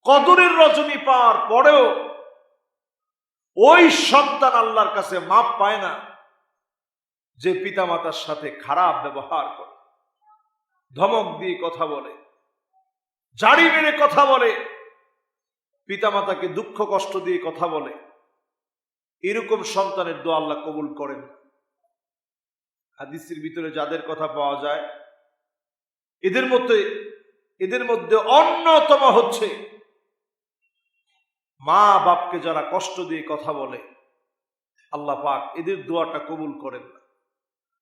কদরের রজনী পাওয়ার পরেও ওই সন্তান আল্লাহর কাছে মাপ পায় না যে পিতামাতার সাথে খারাপ ব্যবহার করে, ধমক দিয়ে কথা বলে, জাড়ি মেরে কথা বলে, পিতামাতাকে দুঃখ কষ্ট দিয়ে কথা বলে। এরকম সন্তানের দোয়া আল্লাহ কবুল করেন। হাদিসের ভিতরে যাদের কথা পাওয়া যায় এদের মধ্যে অন্যতম হচ্ছে মা বাপকে যারা কষ্ট দিয়ে কথা বলে, আল্লাহ পাক এদের দোয়াটা কবুল করেন না।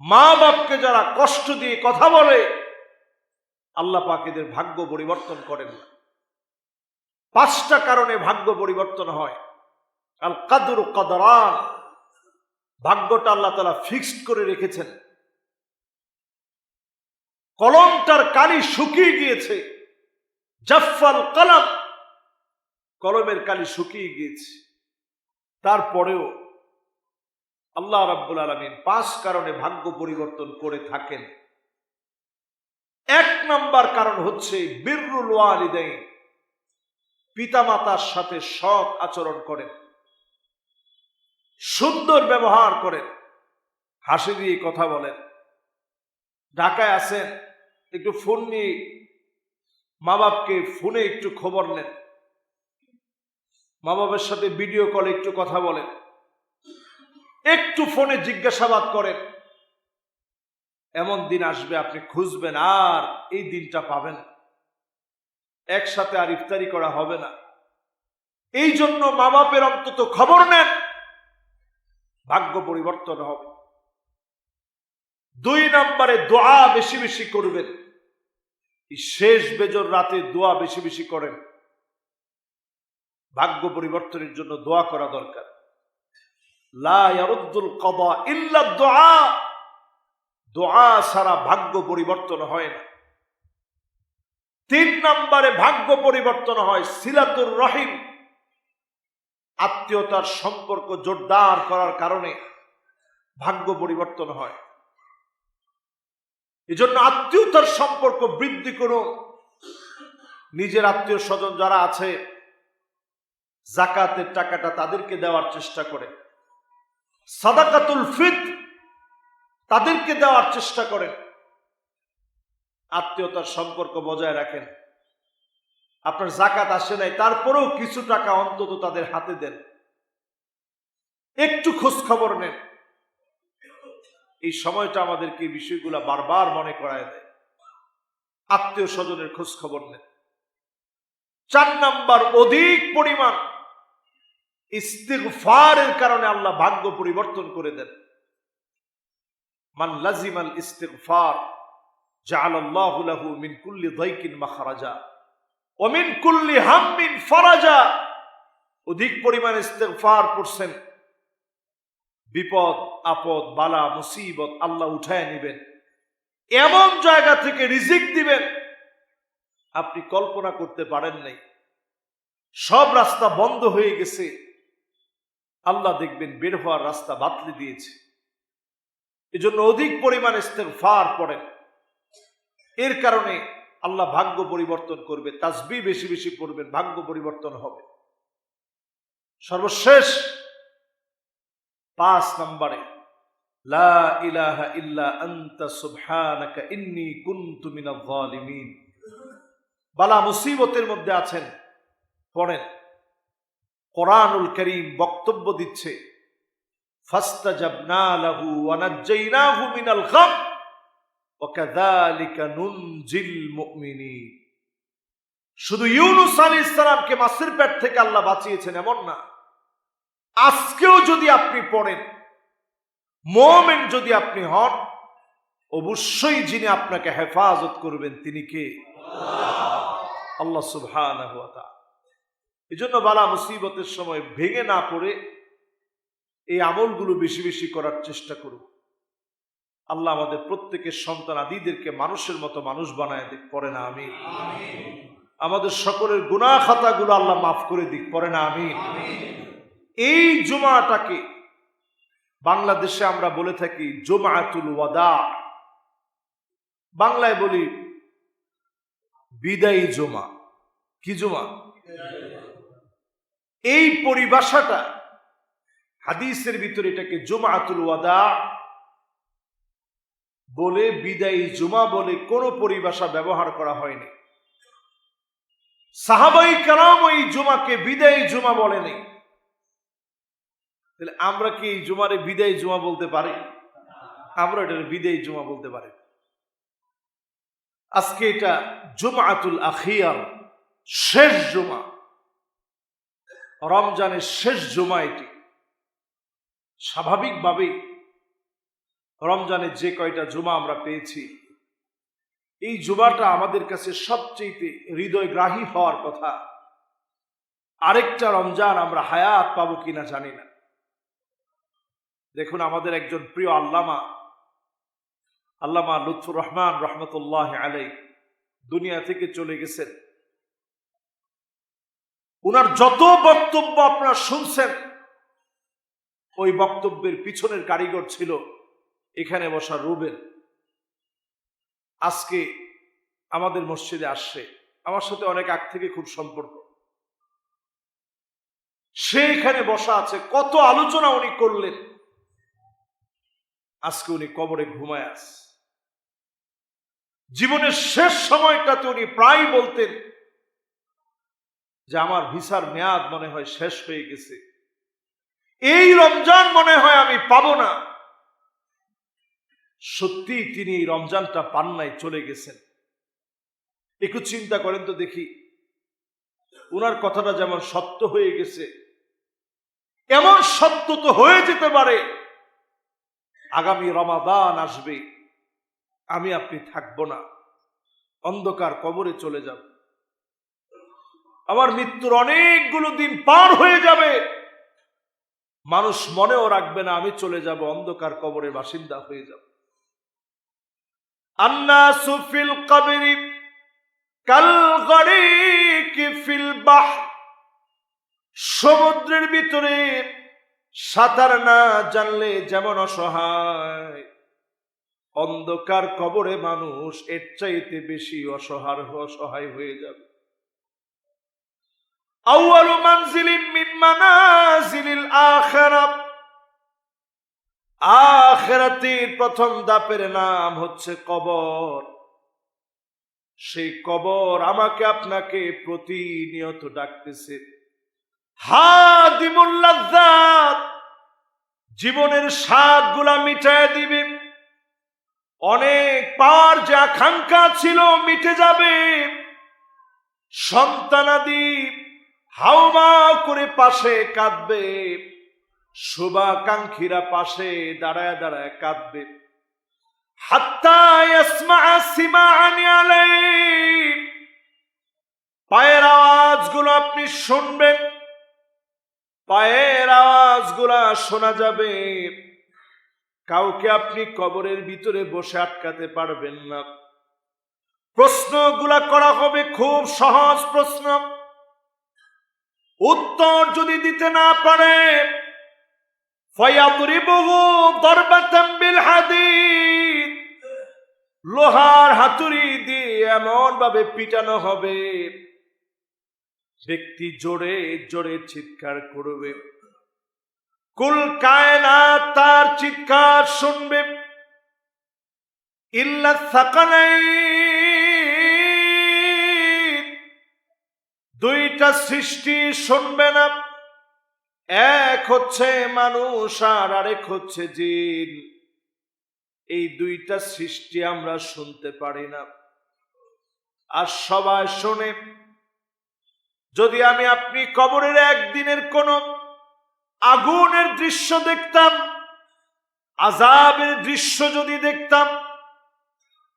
মা বাপকে যারা কষ্ট দিয়ে কথা বলে, আল্লাহ পাক এদের ভাগ্য পরিবর্তন করেন না। 5টা কারণে ভাগ্য পরিবর্তন হয়। আল কাদরু কাদরান, ভাগ্যটা আল্লাহ তাআলা ফিক্সড করে রেখেছেন। কলমটার কালি শুকিয়ে গিয়েছে, জাফাল কলম, কলমের কালি শুকিয়ে গিয়েছে। তারপরেও আল্লাহ রাব্বুল আলামিন 5 কারণে ভাগ্য পরিবর্তন করে থাকেন। 1 নাম্বার কারণ হচ্ছে বিররুল ওয়ালিদাইন, পিতামাতার সাথে সৎ আচরণ করেন, সুন্দর ব্যবহার করেন, হাসি দিয়ে কথা বলেন। ঢাকায় আছেন, একটু ফোন নিয়ে মা বাপকে ফোনে একটু খবর নেন, মা বাবার সাথে ভিডিও কলে একটু কথা বলেন, একটু ফোনে জিজ্ঞাসাবাদ করেন। এমন দিন আসবে আপনি খুঁজবেন আর এই দিনটা পাবেন, একসাথে আর ইফতারি করা হবে না। এই জন্য মা বাপের অন্তত খবর নেন, ভাগ্য পরিবর্তন হবে। 2 নম্বরে দোয়া বেশি বেশি করবেন। এই শেষ বেজর রাতে দোয়া বেশি বেশি করেন। ভাগ্য পরিবর্তনের জন্য দোয়া করা দরকার। লা ইয়ারুদ্দুল কাদা ইল্লা দুআ, দোয়া ছাড়া ভাগ্য পরিবর্তন হয় না। 3 নম্বরে ভাগ্য পরিবর্তন হয় সিলাতুর রহিম, আত্মীয়তার সম্পর্ক জোরদার করার কারণে ভাগ্য পরিবর্তন হয়। এজন্য আত্মীয়তার সম্পর্ক বৃদ্ধি করুন। নিজের আত্মীয় স্বজন যারা আছে, যাকাতের টাকাটা তাদেরকে দেওয়ার চেষ্টা করেন, সাদাকাতুল ফিতর তাদেরকে দেওয়ার চেষ্টা করেন। আত্মীয়তার সম্পর্ক বজায় রাখেন। আপনার যাকাত আসে নাই, তারপরেও কিছু টাকা অন্তত তাদের হাতে দেন, একটু খোঁজ খবর নেন। এই সময়টা আমাদেরকে এই বিষয়গুলা বারবার মনে করায় দেয়। আত্মীয় স্বজনের খোঁজ খবর নেন। 4 নাম্বার, অধিক পরিমাণ ইস্তিগফারের কারণে আল্লাহ ভাগ্য পরিবর্তন করে দেন। মান লাজিমাল ইস্তিগফার জাআলাল্লাহু লাহু মিন কুল্লি দাইকিন মাখরাজা ওয়া মিন কুল্লি হাম্মিন ফারাজা। অধিক পরিমাণ ইস্তিগফার করছেন, বিপদ আপদ বালা মুসিবত আল্লাহ উঠায় নেবেন। এমন জায়গা থেকে রিজিক দিবেন আপনি কল্পনা করতে পারেন নাই। সব রাস্তা বন্ধ হয়ে গেছে, আল্লাহ দেখবেন বের হওয়ার রাস্তা বাতলে দিয়েছে। এজন্য অধিক পরিমাণ ইস্তিগফার পড়েন। এর কারণে আল্লাহ ভাগ্য পরিবর্তন করবে। তাসবিহ বেশি বেশি পড়বেন, ভাগ্য পরিবর্তন হবে। সর্বশেষ 5 নম্বরে লা ইলাহা ইল্লা আনতা সুবহানাকা ইন্নী কুনতু মিনাজ জালিমিন। বালা মুসিবতের মধ্যে আছেন, পড়েন। কোরআনুল কারীম বক্তব্য দিচ্ছে ফাস্তাজাবনা লাহু ওয়া নাজ্জাইনাহু মিনাল গাম ওয়া কাযালিকা নুনজিল মুমিনিন। শুধু ইউনূস আলাইহিস সালামকে মাছের পেট থেকে আল্লাহ বাঁচিয়েছেন এমন না, আজকেও যদি আপনি পড়েন, মুমিন যদি আপনি হন, অবশ্যই যিনি আপনাকে হেফাজত করবেন তিনি কে? আল্লাহ সুবহানাহু ওয়া তাআলা। এজন্য বালা মুসিবতের সময় ভেঙে না পড়ে এই আমলগুলো বেশি বেশি করার চেষ্টা করুন। আল্লাহ আমাদের প্রত্যেকের সন্তান আদিদেরকে মানুষের মতো মানুষ বানায় দিক, পড়ে না আমিন। আমাদের সকলের গুনাহ খাতাগুলো আল্লাহ মাফ করে দিক, পড়ে না আমিন। এই জুমাটাকে বাংলাদেশে আমরা বলে থাকি জুমআতুল ওয়াদা, বাংলায় বলি বিদায়ী জুমা। কি জুমা? এই পরিভাষাটা হাদিসের ভিতরে এটাকে জুমআতুল ওয়াদা বলে, বিদায়ী জুমা বলে কোন পরিভাষা ব্যবহার করা হয়নি। সাহাবাই কেরাম ওই জুমাকে বিদায়ী জুমা বলেনি। তাহলে আমরা কি এই জুমারে বিদায়ী জুমা বলতে পারি? আমরা এটার বিদায়ী জুমা বলতে পারি। আজকে এটা জুমআতুল আখিয়ার, শেষ জুমা, রমজানের শেষ জুমা এটি। স্বাভাবিকভাবেই রমজানের যে কয়টা জুমা আমরা পেয়েছি, এই জুমাটা আমাদের কাছে সবচেয়ে হৃদয়গ্রাহী হওয়ার কথা। আরেকটা রমজান আমরা হায়াত পাবো কিনা জানি না। দেখুন, আমাদের একজন প্রিয় আল্লামা লুৎফুর রহমান রহমতুল্লাহ আলাইহি দুনিয়া থেকে চলে গেছেন। উনার যত বক্তব্য আপনারা শুনছেন, ওই বক্তব্যের পিছনের কারিগর ছিল এখানে বসা রুবেল। আজকে আমাদের মসজিদে আসছে, আমার সাথে অনেক আগ থেকে খুব সম্পর্ক। সে এখানে বসা আছে, কত আলোচনা উনি করলেন। আজকে উনি কবরে ঘুমায় আছে। জীবনের শেষ সময়টাতে উনি প্রায় বলতেন যে আমার ভিসার মেয়াদ মনে হয় শেষ হয়ে গেছে, এই রমজান মনে হয় আমি পাবো না। সত্যি তিনি এই রমজানটা পান নাই, চলে গেছেন। একটু চিন্তা করেন তো দেখি, উনার কথাটা যেমন সত্য হয়ে গেছে, এমন সত্য তো হয়ে যেতে পারে আগামী রমাদান আসবে, আমি আপনি থাকবো না, অন্ধকার কবরে চলে যাব। আমার মৃত্যুর অনেকগুলো দিন পার হয়ে যাবে, মানুষ মনেও রাখবে না আমি চলে যাব, অন্ধকার কবরের বাসিন্দা হয়ে যাব। আন্নাসু ফিল কবরি কাল গরিকি ফিল বাহর। সমুদ্রের ভিতরে সাঁতার না জানলে যেমন অসহায়, অন্ধকার কবরে মানুষ এর চাইতে বেশি অসহায় হয়ে যাবে। আউয়ালু মানজিলিন মিন মানাজিলিল আখিরাহ। আখিরাতের প্রথম ধাপের নাম হচ্ছে কবর। সেই কবর আমাকে আপনাকে প্রতিনিয়ত ডাকতেছে। হাদিমুল লাজ্জাত, জীবনের স্বাদগুলা মিটায় দিবে। অনেক পার যে আকাঙ্ক্ষা ছিল মিটে যাবে। সন্তানাদি হাউমা করে পাশে কাঁদবে, শুভাকাঙ্ক্ষীরা পাশে দাঁড়ায় দাঁড়ায় কাঁদবে। হাত্তা ইয়াসমা সিমাআন আলাইহি, পায়ের আওয়াজগুলো আপনি শুনবেন, পায়ের আওয়াজগুলা শোনা যাবে। কাউকে আপনি কবরের ভিতরে বসে আটকাতে পারবেন না। প্রশ্নগুলা করা হবে খুব সহজ প্রশ্ন। উত্তর যদি দিতে না পারে, ফায়াদরিবুহু দরবাতাম বিল হাদিদ, লোহার হাতুড়ি দিয়ে এমন ভাবে পিটানো হবে, ব্যক্তি জোরে জোরে চিৎকার করবে। কুল কায়নাত তার চিৎকার শুনবে। ইল্লা সাকালাইন, দুইটা সৃষ্টি শুনবে না। এক হচ্ছে মানুষ আর আরেক হচ্ছে জিন। এই দুইটা সৃষ্টি আমরা শুনতে পারি না, আর সবাই শোনে। যদি আমি আপনি কবরের একদিনের কোন আগুনের দৃশ্য দেখতাম, আযাবের দৃশ্য যদি দেখতাম,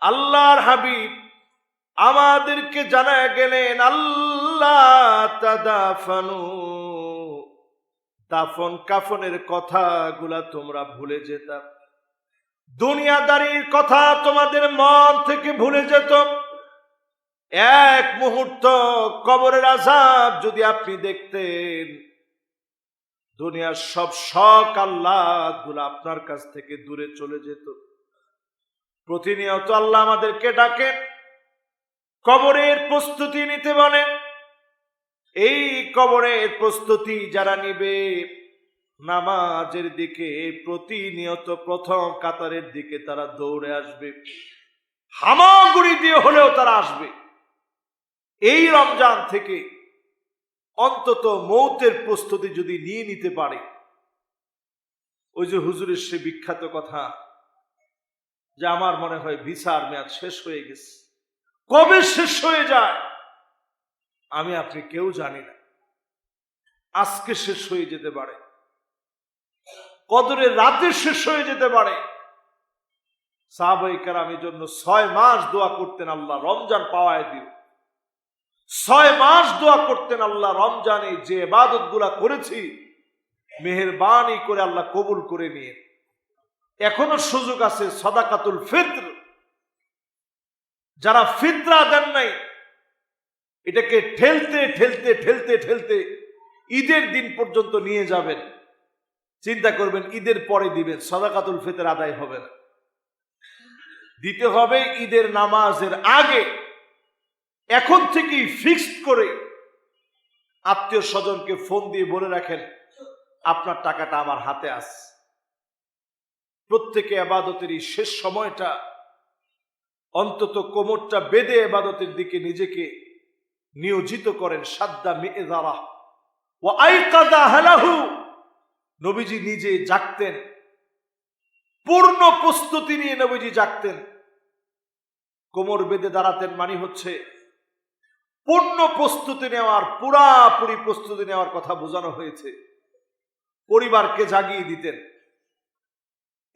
আল্লাহর হাবিব আমাদেরকে জানায় গেলেন, আল্লাহ তাদাফানু, দাফন কাফনের কথাগুলা তোমরা ভুলে যেতাম, দুনিয়াদারির কথা তোমাদের মন থেকে ভুলে যেত। এক মুহূর্ত কবরের আযাব যদি আপনি দেখতেন, দুনিয়ার সব শখ আহ্লাদগুলো আপনার কাছ থেকে দূরে চলে যেত। প্রতিনিয়ত আল্লাহ আমাদেরকে ডাকেন, কবরের প্রস্তুতি নিতে বলেন। এই কবরের প্রস্তুতি যারা নিবে, নামাজের দিকে প্রতিনিয়ত প্রথম কাতারের দিকে তারা দৌড়ে আসবে, হামাগুড়ি দিয়ে হলেও তারা আসবে। এই রমজান থেকে অন্তত মৌতের প্রস্তুতি যদি নিয়ে নিতে পারে, ওই যে হুজুরের সে বিখ্যাত কথা যে আমার মনে হয় ভিসার মেয়াদ শেষ হয়ে গেছে, কবে শেষ হয়ে যায় আমি আপনি কেউ জানি না। আজকে শেষ হয়ে যেতে পারে, কদরের রাতে শেষ হয়ে যেতে পারে। সাহাবায়ে কেরামের জন্য 6 মাস দোয়া করতেন, আল্লাহ রমজান পাওয়ায় দিও। 6 মাস দোয়া করতেন, আল্লাহ রমজানে যে ইবাদত গুলা করেছি মেহেরবানি করে আল্লাহ কবুল করে নিয়ে। এখনো সুযোগ আছে সাদাকাতুল ফিত্র, যারা ফিতরা দেন নাই এটাকে ঠেলতে ঠেলতে ঠেলতে ঠেলতে ঈদের দিন পর্যন্ত নিয়ে যাবেন। চিন্তা করবেন ঈদের পরে দিবেন, সাদাকাতুল ফিতর আদায় হবে না, দিতে হবে ঈদের নামাজের আগে। এখন থেকেই ফিক্সড করে আত্মীয় স্বজনকে ফোন দিয়ে বলে রাখেন আপনার টাকাটা আমার হাতে আছে। প্রত্যেকে ইবাদতের এই শেষ সময়টা অন্তত কোমরটা বেঁধে ইবাদতের দিকে নিজেকে নিয়োজিত করেন। সাদ্দা মি'যারা ওয়া আইকাযা আহলাহু, নবীজি নিজে জাগতেন, পূর্ণ প্রস্তুতি নিয়ে নবীজি জাগতেন। কোমর বেঁধে দাঁড়াতেন মানে হচ্ছে পূর্ণ প্রস্তুতি নেওয়ার, পুরাপুরি প্রস্তুতি নেওয়ার কথা বোঝানো হয়েছে। পরিবারকে জাগিয়ে দিতেন।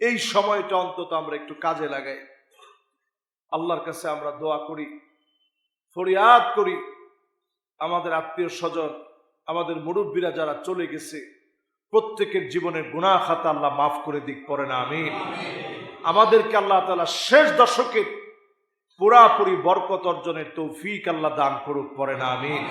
এই সময়টা অন্তত আমরা একটু কাজে লাগাই। আল্লাহর কাছে আমরা দোয়া করি, ফরিয়াদ করি, আমাদের আত্মীয় স্বজন, আমাদের মুরব্বীরা যারা চলে গেছে প্রত্যেকের জীবনের গুনাহ খাতা আল্লাহ মাফ করে দিক, পড়েন আমিন। আমাদেরকে আল্লাহ তাআলা শেষ দশকের পুরাপুরি বরকত অর্জনের তৌফিক আল্লাহ দান করুক, পড়েন আমিন।